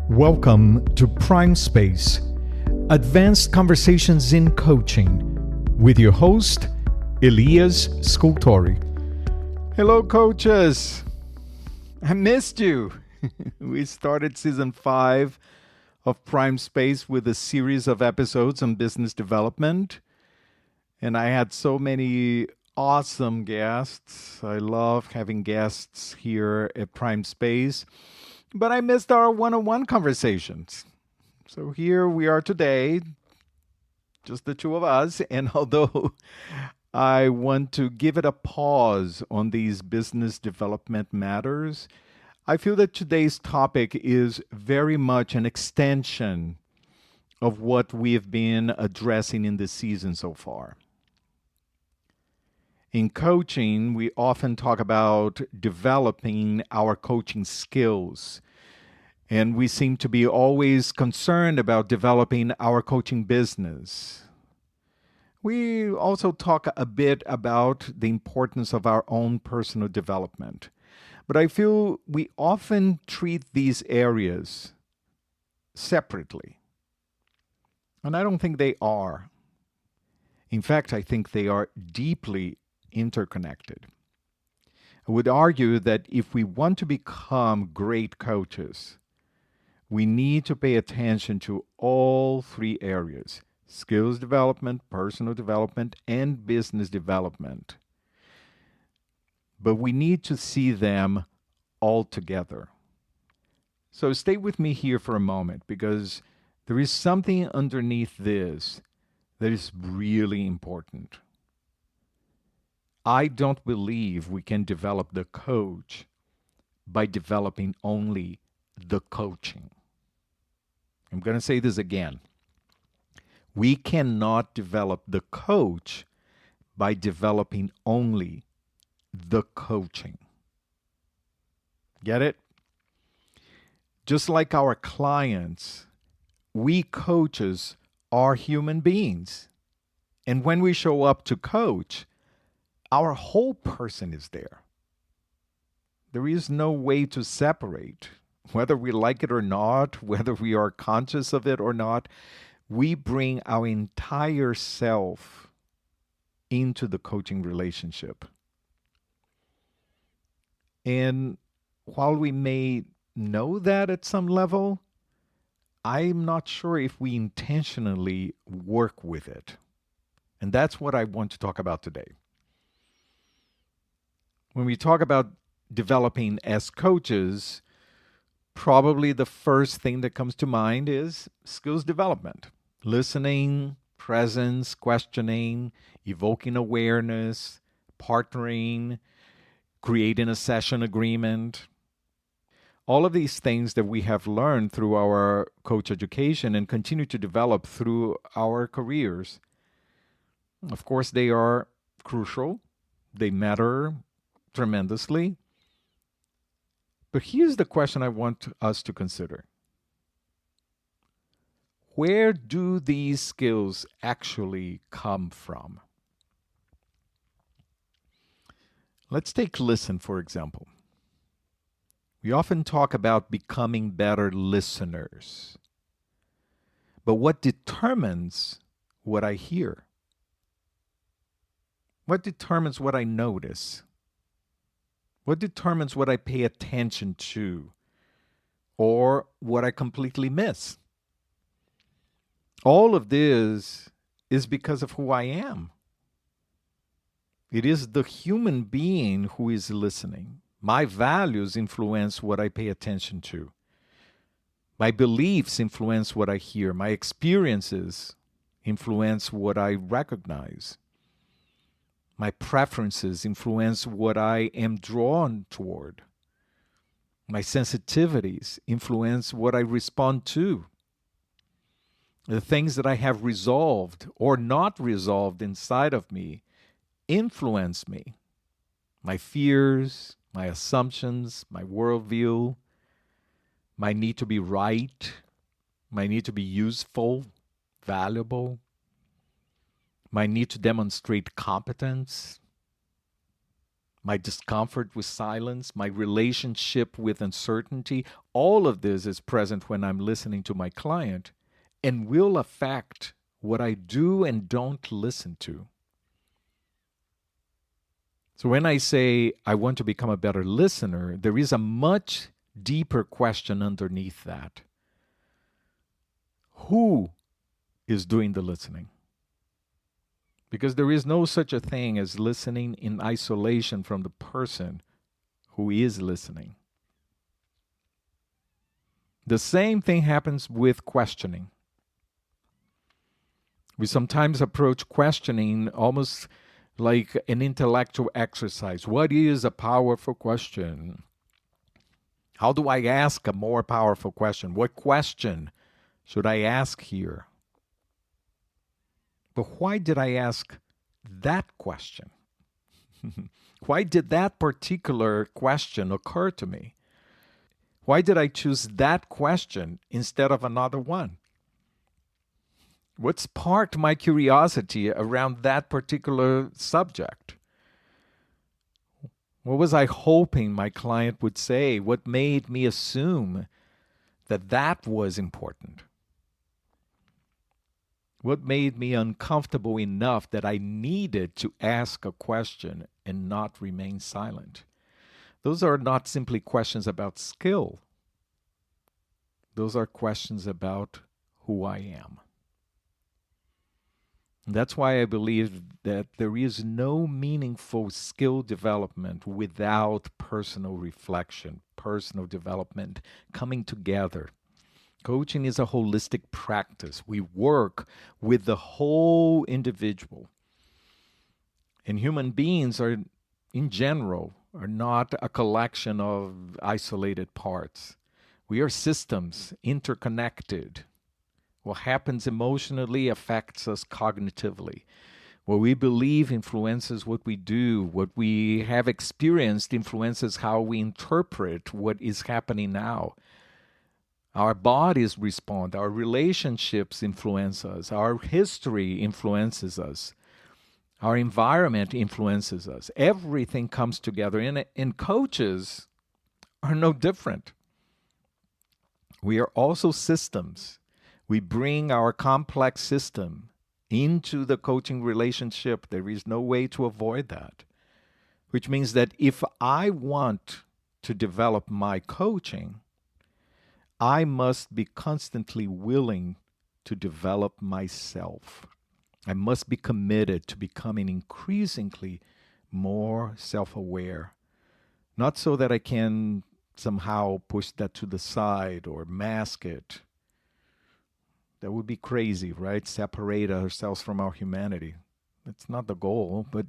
Welcome to Prime Space, Advanced Conversations in Coaching, with your host, Elias Scultori. Hello, coaches. I missed you. We started season 5 of Prime Space with a series of episodes on business development. And I had so many awesome guests. I love having guests here at Prime Space. But I missed our one-on-one conversations. So here we are today, just the two of us. And although I want to give it a pause on these business development matters, I feel that today's topic is very much an extension of what we have been addressing in this season so far. In coaching, we often talk about developing our coaching skills. And we seem to be always concerned about developing our coaching business. We also talk a bit about the importance of our own personal development. But I feel we often treat these areas separately. And I don't think they are. In fact, I think they are deeply interconnected. I would argue that if we want to become great coaches, we need to pay attention to all three areas: skills development, personal development, and business development. But we need to see them all together. So stay with me here for a moment, because there is something underneath this that is really important. I don't believe we can develop the coach by developing only the coaching. I'm going to say this again. We cannot develop the coach by developing only the coaching. Get it? Just like our clients, we coaches are human beings. And when we show up to coach, our whole person is there. There is no way to separate. Whether we like it or not, whether we are conscious of it or not, we bring our entire self into the coaching relationship. And while we may know that at some level, I'm not sure if we intentionally work with it. And that's what I want to talk about today. When we talk about developing as coaches, probably the first thing that comes to mind is skills development. Listening, presence, questioning, evoking awareness, partnering, creating a session agreement. All of these things that we have learned through our coach education and continue to develop through our careers. Of course, they are crucial. They matter tremendously. But here's the question I want us to consider. Where do these skills actually come from? Let's take listen, for example. We often talk about becoming better listeners. But what determines what I hear? What determines what I notice? What determines what I pay attention to, or what I completely miss? All of this is because of who I am. It is the human being who is listening. My values influence what I pay attention to. My beliefs influence what I hear. My experiences influence what I recognize. My preferences influence what I am drawn toward. My sensitivities influence what I respond to. The things that I have resolved or not resolved inside of me influence me. My fears, my assumptions, my worldview, my need to be right, my need to be useful, valuable, my need to demonstrate competence, my discomfort with silence, my relationship with uncertainty. All of this is present when I'm listening to my client and will affect what I do and don't listen to. So when I say I want to become a better listener, there is a much deeper question underneath that. Who is doing the listening? Because there is no such a thing as listening in isolation from the person who is listening. The same thing happens with questioning. We sometimes approach questioning almost like an intellectual exercise. What is a powerful question? How do I ask a more powerful question? What question should I ask here? But why did I ask that question? Why did that particular question occur to me? Why did I choose that question instead of another one? What sparked my curiosity around that particular subject? What was I hoping my client would say? What made me assume that that was important? What made me uncomfortable enough that I needed to ask a question and not remain silent? Those are not simply questions about skill. Those are questions about who I am. And that's why I believe that there is no meaningful skill development without personal reflection, personal development coming together. Coaching is a holistic practice. We work with the whole individual. And human beings are, in general, are not a collection of isolated parts. We are systems, interconnected. What happens emotionally affects us cognitively. What we believe influences what we do. What we have experienced influences how we interpret what is happening now. Our bodies respond. Our relationships influence us. Our history influences us. Our environment influences us. Everything comes together. And coaches are no different. We are also systems. We bring our complex system into the coaching relationship. There is no way to avoid that. Which means that if I want to develop my coaching, I must be constantly willing to develop myself. I must be committed to becoming increasingly more self-aware. Not so that I can somehow push that to the side or mask it. That would be crazy, right? Separate ourselves from our humanity. That's not the goal, but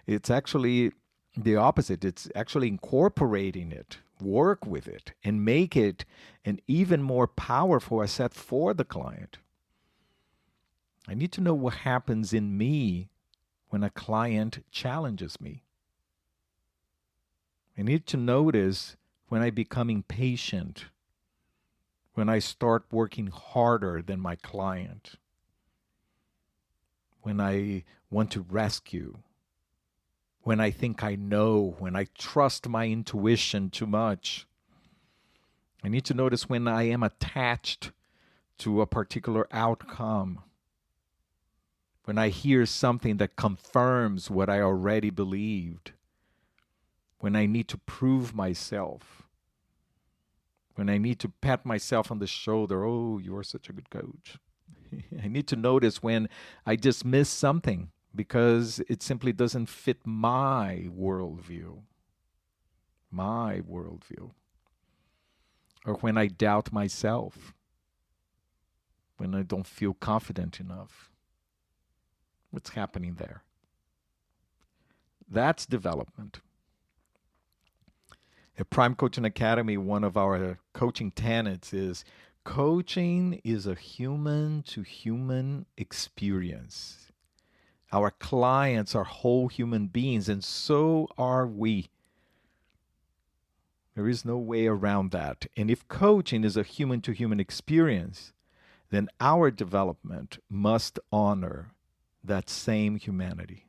it's actually the opposite. It's actually incorporating it, work with it, and make it an even more powerful asset for the client. I need to know what happens in me when a client challenges me. I need to notice when I become impatient, when I start working harder than my client, when I want to rescue, when I think I know, when I trust my intuition too much. I need to notice when I am attached to a particular outcome, when I hear something that confirms what I already believed, when I need to prove myself, when I need to pat myself on the shoulder, oh, you're such a good coach. I need to notice when I dismiss something because it simply doesn't fit my worldview. My worldview. Or when I doubt myself, when I don't feel confident enough. What's happening there? That's development. At Prime Coaching Academy, one of our coaching tenets is coaching is a human-to-human experience. Our clients are whole human beings, and so are we. There is no way around that. And if coaching is a human-to-human experience, then our development must honor that same humanity.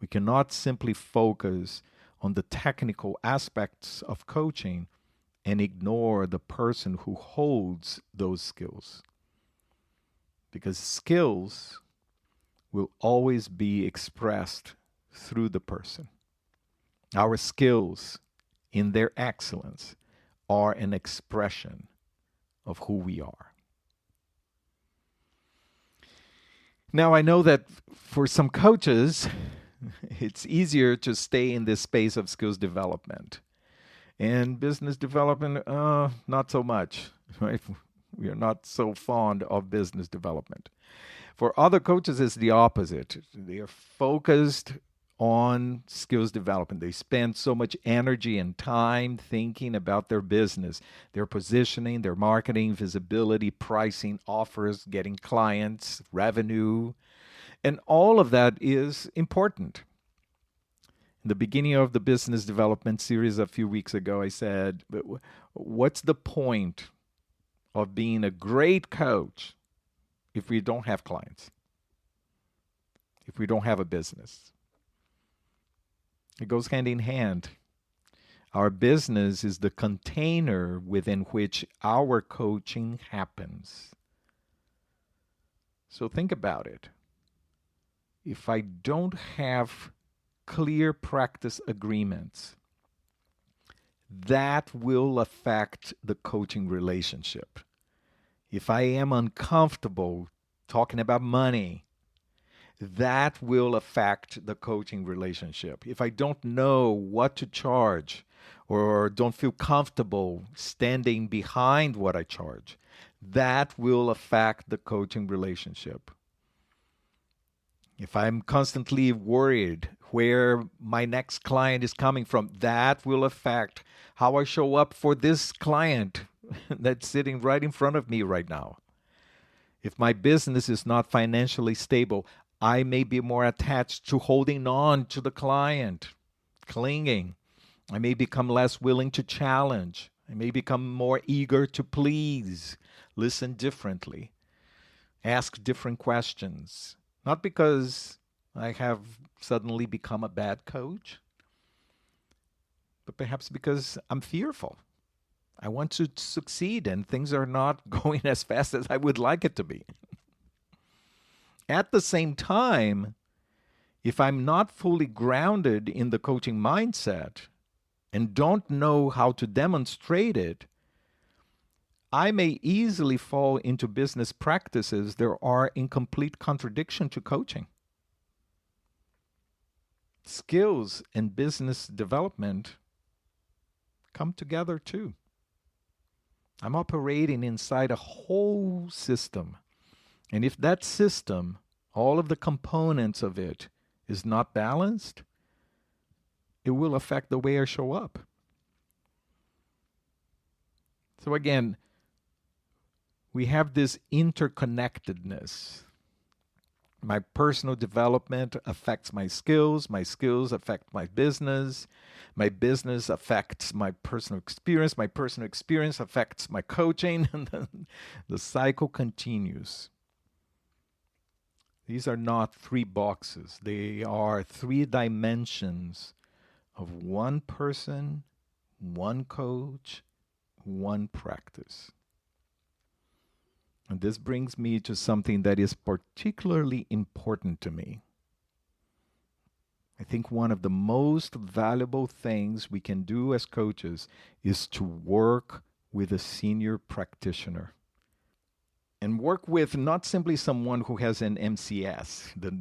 We cannot simply focus on the technical aspects of coaching and ignore the person who holds those skills. Because skills will always be expressed through the person. Our skills, in their excellence, are an expression of who we are. Now, I know that for some coaches, it's easier to stay in this space of skills development. And business development, not so much, right? We are not so fond of business development. For other coaches, it's the opposite. They are focused on skills development. They spend so much energy and time thinking about their business, their positioning, their marketing, visibility, pricing, offers, getting clients, revenue. And all of that is important. In the beginning of the business development series a few weeks ago, I said, what's the point of being a great coach if we don't have clients? If we don't have a business? It goes hand in hand. Our business is the container within which our coaching happens. So think about it. If I don't have clear practice agreements, that will affect the coaching relationship. If I am uncomfortable talking about money, that will affect the coaching relationship. If I don't know what to charge or don't feel comfortable standing behind what I charge, that will affect the coaching relationship. If I'm constantly worried where my next client is coming from, that will affect how I show up for this client that's sitting right in front of me right now. If my business is not financially stable, I may be more attached to holding on to the client, clinging. I may become less willing to challenge. I may become more eager to please, listen differently, ask different questions. Not because I have suddenly become a bad coach, but perhaps because I'm fearful. I want to succeed and things are not going as fast as I would like it to be. At the same time, if I'm not fully grounded in the coaching mindset and don't know how to demonstrate it, I may easily fall into business practices that are in complete contradiction to coaching. Skills and business development come together too. I'm operating inside a whole system. And if that system, all of the components of it, is not balanced, it will affect the way I show up. So again, we have this interconnectedness. My personal development affects my skills affect my business affects my personal experience affects my coaching, and then the cycle continues. These are not three boxes. They are three dimensions of one person, one coach, one practice. And this brings me to something that is particularly important to me. I think one of the most valuable things we can do as coaches is to work with a senior practitioner. And work with not simply someone who has an MCS, the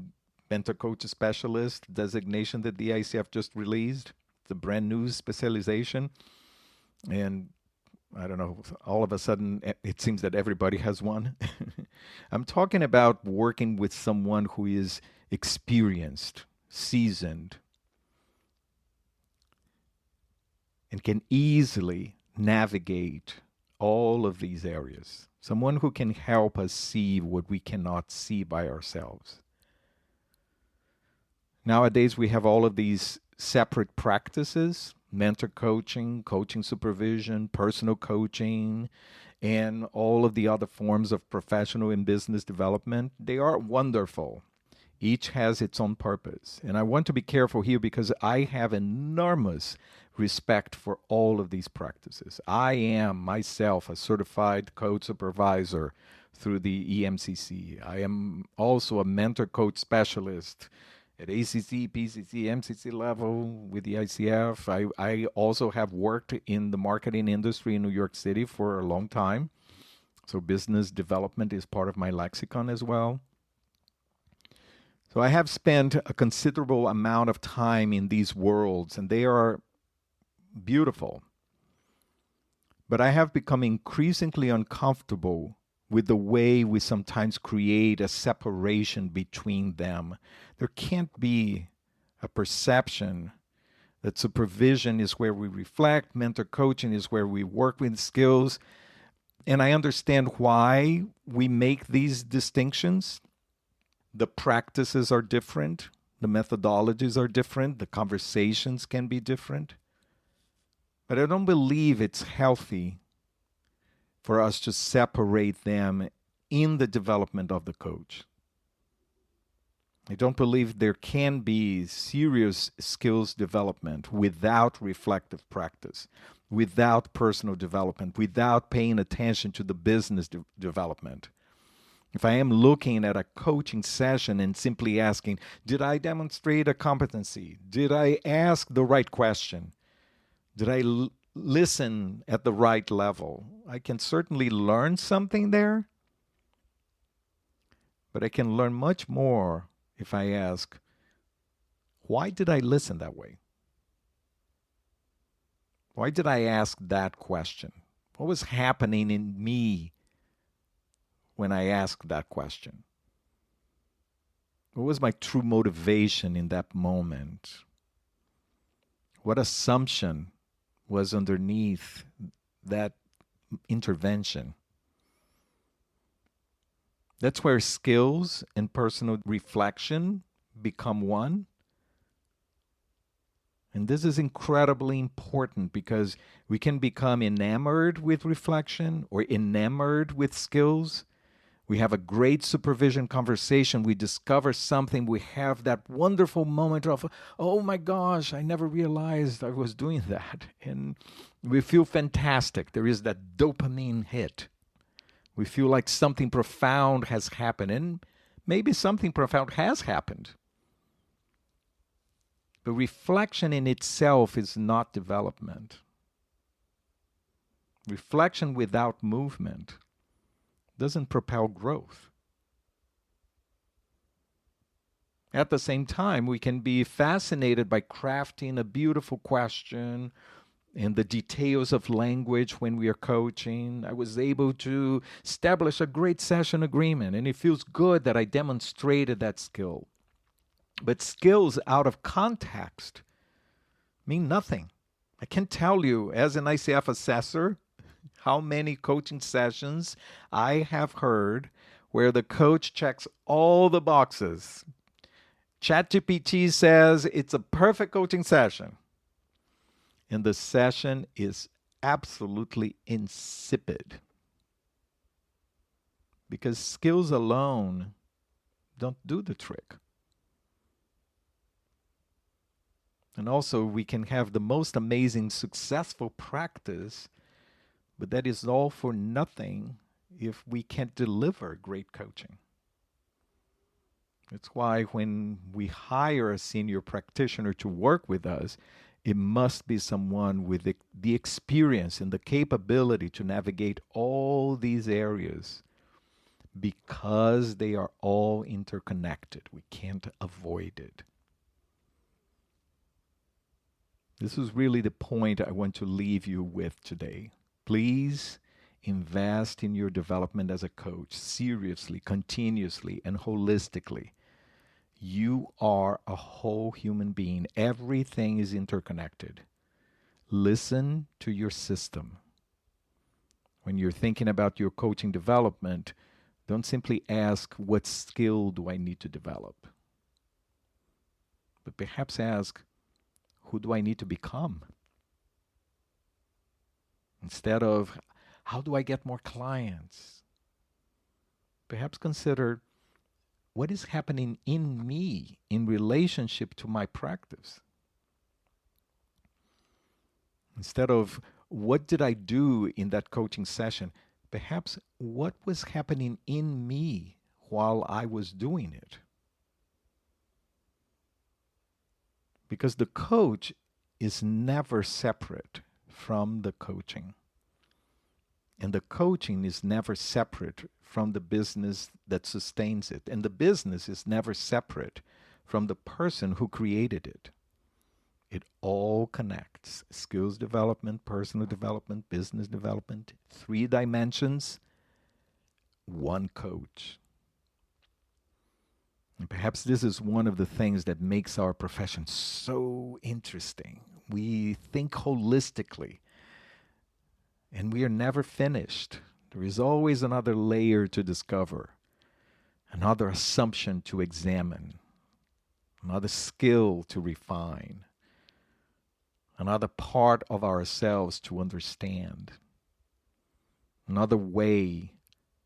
Mentor Coach Specialist designation that the ICF just released. It's a brand new specialization. And I don't know, all of a sudden it seems that everybody has one. I'm talking about working with someone who is experienced, seasoned, and can easily navigate all of these areas. Someone who can help us see what we cannot see by ourselves. Nowadays, we have all of these separate practices: mentor coaching, coaching supervision, personal coaching, and all of the other forms of professional and business development. They are wonderful Each has its own purpose. And I want to be careful here because I have enormous respect for all of these practices. I am myself a certified coach supervisor through the EMCC. I am also a mentor coach specialist at ACC, PCC, MCC level with the ICF. I also have worked in the marketing industry in New York City for a long time. So business development is part of my lexicon as well. So I have spent a considerable amount of time in these worlds, and they are beautiful. But I have become increasingly uncomfortable with the way we sometimes create a separation between them. There can't be a perception that supervision is where we reflect, mentor coaching is where we work with skills. And I understand why we make these distinctions. The practices are different, the methodologies are different, the conversations can be different. But I don't believe it's healthy for us to separate them in the development of the coach. I don't believe there can be serious skills development without reflective practice, without personal development, without paying attention to the business development. If I am looking at a coaching session and simply asking, did I demonstrate a competency? Did I ask the right question? Did I listen at the right level? I can certainly learn something there, but I can learn much more if I ask, why did I listen that way? Why did I ask that question? What was happening in me when I asked that question? What was my true motivation in that moment? What assumption was underneath that intervention? That's where skills and personal reflection become one. And this is incredibly important because we can become enamored with reflection or enamored with skills. We have a great supervision conversation. We discover something. We have that wonderful moment of, oh my gosh, I never realized I was doing that. And we feel fantastic. There is that dopamine hit. We feel like something profound has happened. And maybe something profound has happened. But reflection in itself is not development. Reflection without movement doesn't propel growth. At the same time, we can be fascinated by crafting a beautiful question and the details of language when we are coaching. I was able to establish a great session agreement, and it feels good that I demonstrated that skill. But skills out of context mean nothing. I can't tell you, as an ICF assessor, how many coaching sessions I have heard where the coach checks all the boxes. ChatGPT says it's a perfect coaching session. And the session is absolutely insipid. Because skills alone don't do the trick. And also, we can have the most amazing, successful practice, but that is all for nothing if we can't deliver great coaching. That's why when we hire a senior practitioner to work with us, it must be someone with the experience and the capability to navigate all these areas because they are all interconnected. We can't avoid it. This is really the point I want to leave you with today. Please invest in your development as a coach seriously, continuously, and holistically. You are a whole human being. Everything is interconnected. Listen to your system. When you're thinking about your coaching development, don't simply ask, what skill do I need to develop? But perhaps ask, who do I need to become? Instead of, how do I get more clients? Perhaps consider, what is happening in me in relationship to my practice? Instead of what did I do in that coaching session, perhaps what was happening in me while I was doing it. Because the coach is never separate from the coaching. And the coaching is never separate from the business that sustains it. And the business is never separate from the person who created it. It all connects. Skills development, personal development, business development, 3 dimensions, 1 coach. And perhaps this is one of the things that makes our profession so interesting. We think holistically, and we are never finished. There is always another layer to discover, another assumption to examine, another skill to refine, another part of ourselves to understand, another way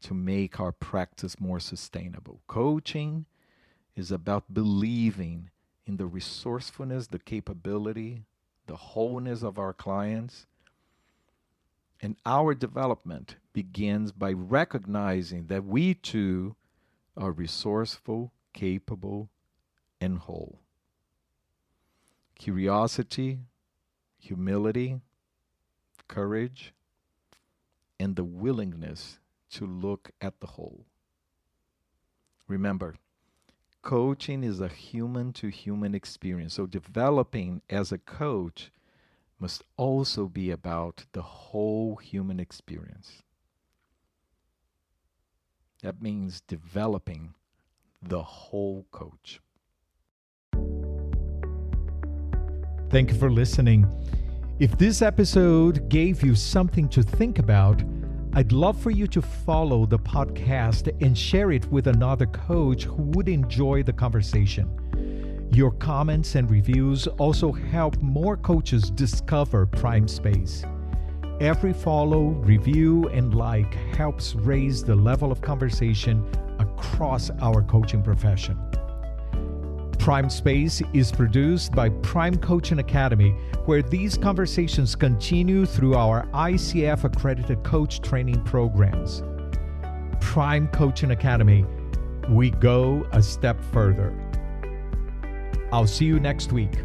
to make our practice more sustainable. Coaching is about believing in the resourcefulness, the capability, the wholeness of our clients. And our development begins by recognizing that we too are resourceful, capable, and whole. Curiosity, humility, courage, and the willingness to look at the whole. Remember, coaching is a human-to-human experience. So developing as a coach must also be about the whole human experience. That means developing the whole coach. Thank you for listening. If this episode gave you something to think about, I'd love for you to follow the podcast and share it with another coach who would enjoy the conversation. Your comments and reviews also help more coaches discover Prime Space. Every follow, review, and like helps raise the level of conversation across our coaching profession. Prime Space is produced by Prime Coaching Academy, where these conversations continue through our ICF accredited coach training programs. Prime Coaching Academy, we go a step further. I'll see you next week.